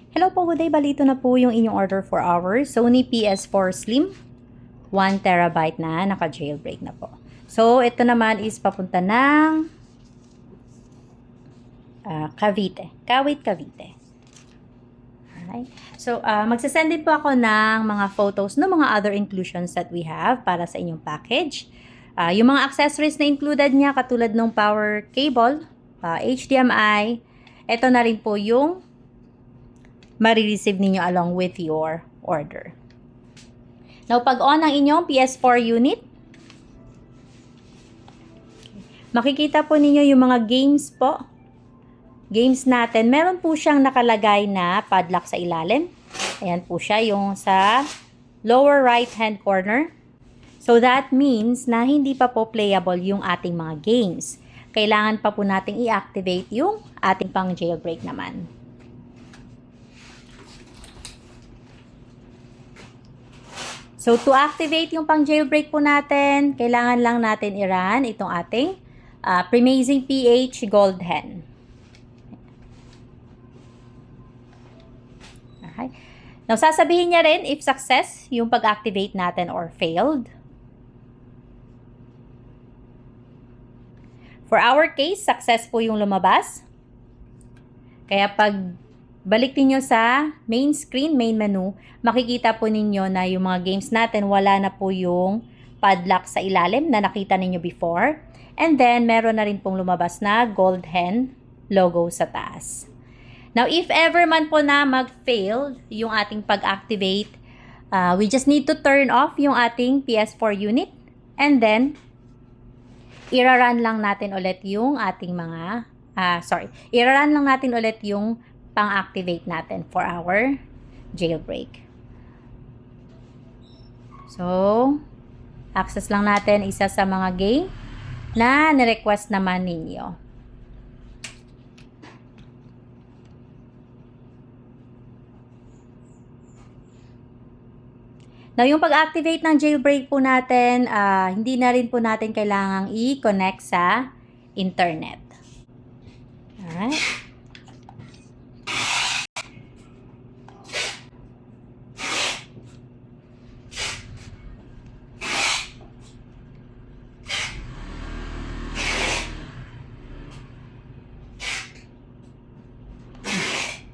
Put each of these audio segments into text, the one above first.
Hello po, good day. Balito na po yung inyong order for our Sony PS4 Slim. 1TB na, naka-jailbreak na po. So, ito naman is papunta ng Cavite. Kawit, Cavite. Alright. So, magsasend din po ako ng mga photos ng mga other inclusions that we have para sa inyong package. Yung mga accessories na included niya, katulad ng power cable, HDMI, ito na rin po yung marireceive ninyo along with your order. Now, pag on ang inyong PS4 unit, makikita po ninyo yung mga games po. Games natin. Meron po siyang nakalagay na padlock sa ilalim. Ayan po siya, yung sa lower right hand corner. So, that means na hindi pa po playable yung ating mga games. Kailangan pa po nating i-activate yung ating pang jailbreak naman. So, to activate yung pang jailbreak po natin, kailangan lang natin i-run itong ating Primazing PH Gold Hen. Okay. Now, sasabihin niya rin if success yung pag-activate natin or failed. For our case, success po yung lumabas. Kaya pag balik niyo sa main screen, main menu, makikita po ninyo na yung mga games natin, wala na po yung padlock sa ilalim na nakita ninyo before. And then, meron na rin pong lumabas na Gold Hen logo sa taas. Now, if ever man po na mag-fail yung ating pag-activate, we just need to turn off yung ating PS4 unit. And then, i-run lang natin ulit yung ating mga, i-run lang natin ulit yung pang-activate natin for our jailbreak. So, access lang natin isa sa mga game na nirequest naman ninyo. Now, yung pag-activate ng jailbreak po natin, hindi na rin po natin kailangang i-connect sa internet. Alright.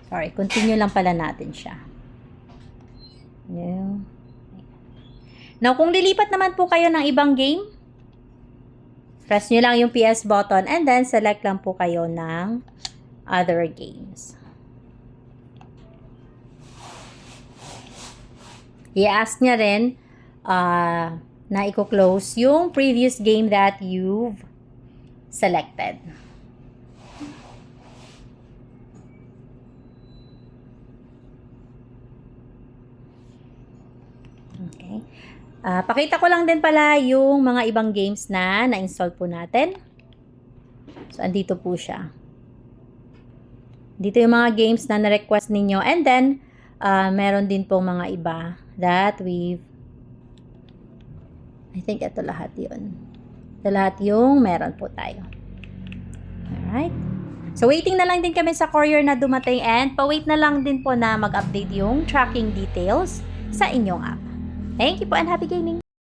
Sorry, continue lang pala natin siya. Now, kung lilipat naman po kayo ng ibang game, press nyo lang yung PS button and then select lang po kayo ng other games. I-ask niya rin na i-close yung previous game that you've selected. Okay. Pakita ko lang din pala yung mga ibang games na na-install po natin. So, andito po siya. Dito yung mga games na na-request ninyo. And then, meron din po mga iba that I think ito lahat yun. Ito lahat yung meron po tayo. Alright. So, waiting na lang din kami sa courier na dumating and pa-wait na lang din po na mag-update yung tracking details sa inyong app. Thank you po and happy gaming!